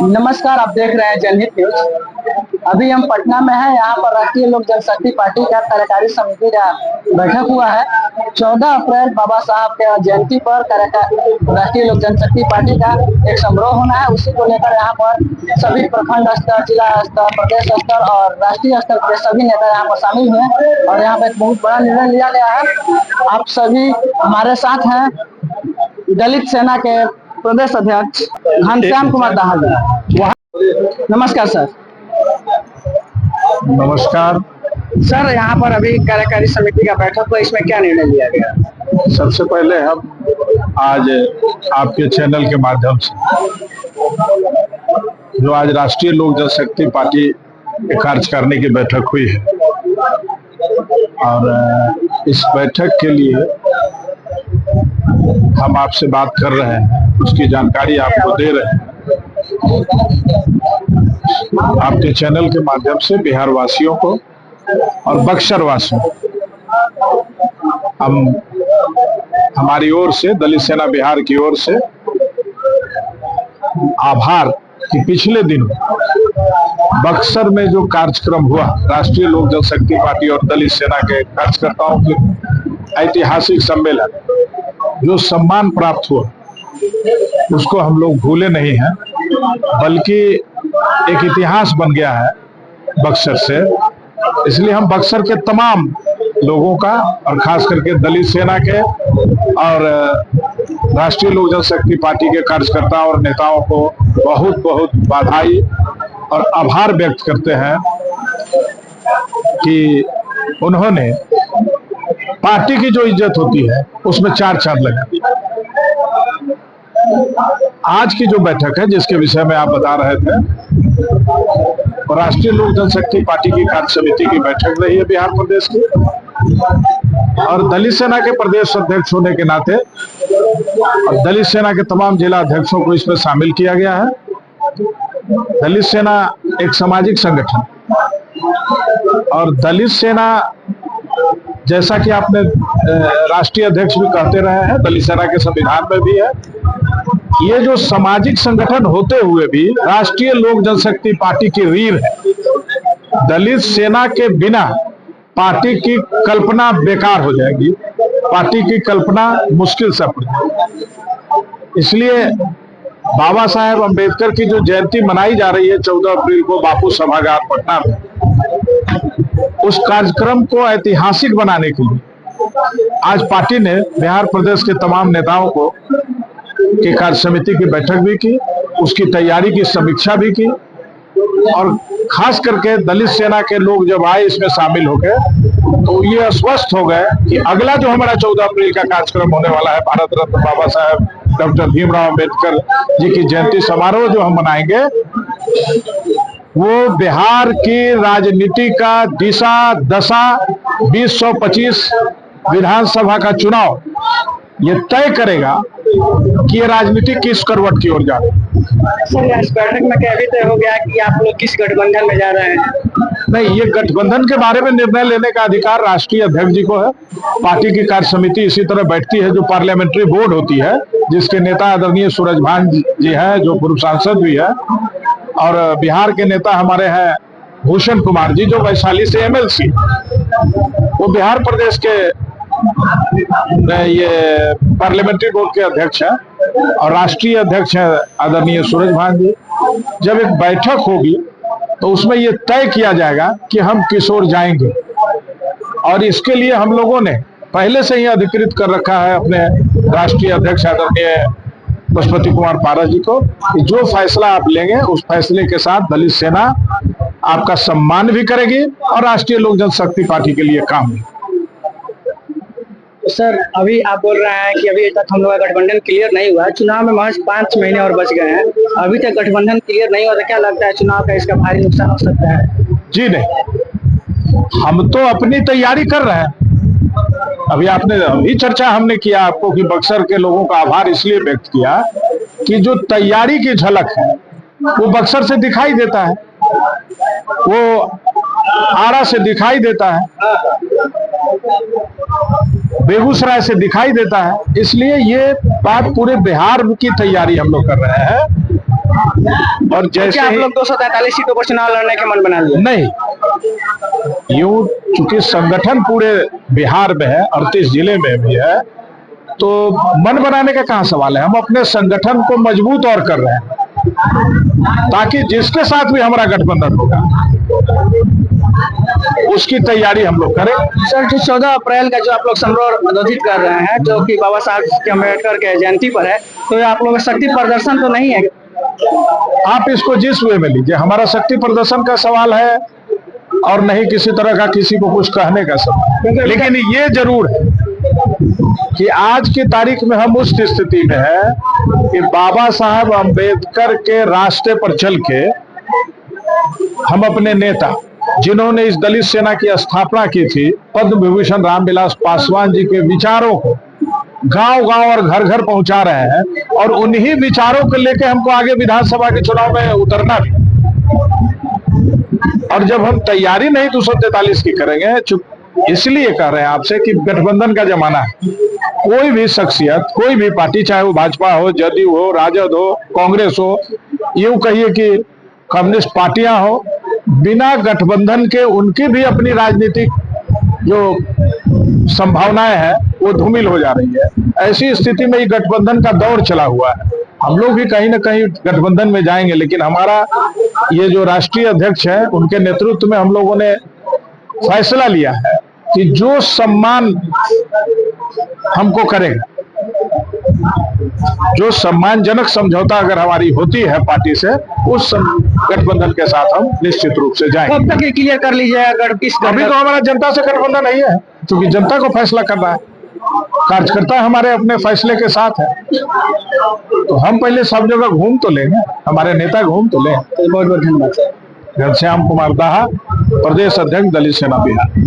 नमस्कार, आप देख रहे हैं जनहित न्यूज। अभी हम पटना में हैं। यहाँ पर राष्ट्रीय लोक जनशक्ति पार्टी का कार्यकारी समिति का बैठक हुआ है। 14 अप्रैल बाबा साहब के जयंती पर राष्ट्रीय लोक जनशक्ति पार्टी का एक समारोह होना है। उसी को लेकर यहाँ पर सभी प्रखंड स्तर, जिला स्तर, प्रदेश स्तर और राष्ट्रीय स्तर के सभी नेता यहाँ पर शामिल हुए हैं और यहाँ पर एक बहुत बड़ा निर्णय लिया गया है। आप सभी हमारे साथ हैं दलित सेना के प्रदेश अध्यक्ष घनश्याम कुमार दाहाल। नमस्कार सर। नमस्कार सर, यहाँ पर अभी कार्यकारी समिति का बैठक हुआ, इसमें क्या निर्णय लिया गया? सबसे पहले हम आज आपके चैनल के माध्यम से जो आज राष्ट्रीय लोक जनशक्ति पार्टी के कार्यकारिणी की बैठक हुई है और इस बैठक के लिए हम आपसे बात कर रहे हैं, उसकी जानकारी आपको दे रहे हैं। आपके चैनल के माध्यम से बिहार वासियों को और बक्सर वासियों को हमारी ओर से, दलित सेना बिहार की ओर से आभार कि पिछले दिन बक्सर में जो कार्यक्रम हुआ, राष्ट्रीय लोक जनशक्ति पार्टी और दलित सेना के कार्यकर्ताओं के ऐतिहासिक सम्मेलन, जो सम्मान प्राप्त हुआ उसको हम लोग भूले नहीं हैं, बल्कि एक इतिहास बन गया है बक्सर से। इसलिए हम बक्सर के तमाम लोगों का और खास करके दलित सेना के और राष्ट्रीय लोक जनशक्ति पार्टी के कार्यकर्ता और नेताओं को बहुत बहुत बधाई और आभार व्यक्त करते हैं कि उन्होंने पार्टी की जो इज्जत होती है उसमें चार चांद लगा। आज की जो बैठक है जिसके विषय में आप बता रहे थे, राष्ट्रीय लोक जनशक्ति पार्टी की कार्य समिति की बैठक रही है बिहार प्रदेश की, और दलित सेना के प्रदेश अध्यक्ष होने के नाते और दलित सेना के तमाम जिला अध्यक्षों को इसमें शामिल किया गया है। दलित सेना एक सामाजिक संगठन और दलित सेना, जैसा कि आपने राष्ट्रीय अध्यक्ष भी कहते रहे हैं, दलित सेना के संविधान में भी है, ये जो सामाजिक संगठन होते हुए भी राष्ट्रीय लोक जनशक्ति पार्टी की रीढ़ है। दलित सेना के बिना पार्टी की कल्पना बेकार हो जाएगी, पार्टी की कल्पना मुश्किल से पड़ जाएगी। इसलिए बाबा साहेब अम्बेडकर की जो जयंती मनाई जा रही है 14 अप्रैल को बापू सभागार पटना में, उस कार्यक्रम को ऐतिहासिक बनाने के लिए आज पार्टी ने बिहार प्रदेश के तमाम नेताओं को की कार्य समिति की बैठक भी की, उसकी तैयारी की समीक्षा भी की और खास करके दलित सेना के लोग जब आए इसमें शामिल हो गए तो ये आश्वस्त हो गए कि अगला जो हमारा 14 अप्रैल का कार्यक्रम होने वाला है, भारत रत्न बाबा साहेब डॉक्टर भीमराव अम्बेडकर जी की जयंती समारोह जो हम मनाएंगे, वो बिहार की राजनीति का दिशा दशा 2025 विधानसभा का चुनाव ये तय करेगा कि ये राजनीति किस करवट की ओर जा रही है। सर, इस बैठक में क्या भी तय हो गया कि आप लोग किस गठबंधन में जा रहे हैं? नहीं, ये गठबंधन के बारे में निर्णय लेने का अधिकार राष्ट्रीय अध्यक्ष जी को है। पार्टी की कार्य समिति इसी तरह बैठती है, जो पार्लियामेंट्री बोर्ड होती है, जिसके नेता आदरणीय सूरजभान जी हैं, जो पूर्व सांसद भी है, और बिहार के नेता हमारे हैं भूषण कुमार जी, जो वैशाली से एमएलसी, वो बिहार प्रदेश के ये पार्लियामेंट्री बोर्ड के अध्यक्ष हैं और राष्ट्रीय अध्यक्ष हैं आदरणीय सूरजभान जी। जब एक बैठक होगी तो उसमें ये तय किया जाएगा कि हम किस ओर जाएंगे, और इसके लिए हम लोगों ने पहले से ही अधिकृत कर रखा है अपने राष्ट्रीय अध्यक्ष आदरणीय पशुपति कुमार पारस जी को कि जो फैसला आप लेंगे उस फैसले के साथ दलित सेना आपका सम्मान भी करेगी और राष्ट्रीय लोक जनशक्ति पार्टी के लिए काम भी। सर, अभी आप बोल रहे हैं कि अभी तक हम लोग का गठबंधन क्लियर नहीं हुआ है, चुनाव में महज 5 महीने और बच गए हैं, अभी तक गठबंधन क्लियर नहीं हुआ, तो क्या लगता है चुनाव का इसका भारी नुकसान हो सकता है? जी नहीं, हम तो अपनी तैयारी कर रहे हैं। अभी चर्चा हमने किया आपको कि बक्सर के लोगों का आभार इसलिए व्यक्त किया कि जो तैयारी की झलक है वो बक्सर से दिखाई देता है, वो आरा से दिखाई देता है, बेगूसराय से दिखाई देता है। इसलिए ये बात पूरे बिहार की तैयारी हम लोग कर रहे हैं और जैसे क्या आप लोग 243 सीटों पर चुनाव लड़ने के मन बना लिए? नहीं, यूं चूंकि संगठन पूरे बिहार में है, 38 जिले में भी है, तो मन बनाने का कहाँ सवाल है। हम अपने संगठन को मजबूत और कर रहे हैं ताकि जिसके साथ भी हमारा गठबंधन होगा उसकी तैयारी हम लोग करें। सर, जो 14 अप्रैल का जो आप लोग समारोह आयोजित कर रहे हैं, जो कि बाबा साहब अम्बेडकर के जयंती पर है, तो ये आप लोगों का शक्ति प्रदर्शन तो नहीं है? आप इसको जिस वे में लीजिए, हमारा शक्ति प्रदर्शन का सवाल है और नहीं किसी तरह का किसी को कुछ कहने का सवाल। लेकिन ये जरूर है कि आज की तारीख में हम उस स्थिति में है कि बाबा साहब अम्बेडकर के रास्ते पर चल के हम अपने नेता जिन्होंने इस दलित सेना की स्थापना की थी, पद्म विभूषण रामविलास पासवान जी के विचारों को गांव-गांव और घर-घर पहुंचा रहे हैं और उन्हीं विचारों को लेकर हमको आगे विधानसभा के चुनाव में उतरना भी। और जब हम तैयारी नहीं 243 की करेंगे, इसलिए कह रहे हैं आपसे कि गठबंधन का जमाना है। कोई भी शख्सियत, कोई भी पार्टी, चाहे वो भाजपा हो, जदयू हो, राजद हो, कांग्रेस हो, यूं कहिए कि कम्युनिस्ट पार्टियां हो, बिना गठबंधन के उनकी भी अपनी राजनीतिक जो संभावनाएं हैं वो धूमिल हो जा रही है। ऐसी स्थिति में ये गठबंधन का दौर चला हुआ है। हम लोग भी कहीं ना कहीं गठबंधन में जाएंगे, लेकिन हमारा ये जो राष्ट्रीय अध्यक्ष है उनके नेतृत्व में हम लोगों ने फैसला लिया है कि जो सम्मान हमको करेगा, जो सम्मानजनक समझौता अगर हमारी होती है पार्टी से, उस गठबंधन के साथ हम निश्चित रूप से जाएंगे। कब तक ये क्लियर कर लीजिए? अगर अभी तो हमारा जनता से गठबंधन नहीं है, क्योंकि जनता को फैसला करना है, कार्यकर्ता हमारे अपने फैसले के साथ है। तो हम पहले सब जगह घूम तो लेंगे, हमारे नेता घूम तो लें। बहुत बहुत धन्यवाद। घनश्याम कुमार दाहा, प्रदेश अध्यक्ष दलित सेना बिहार।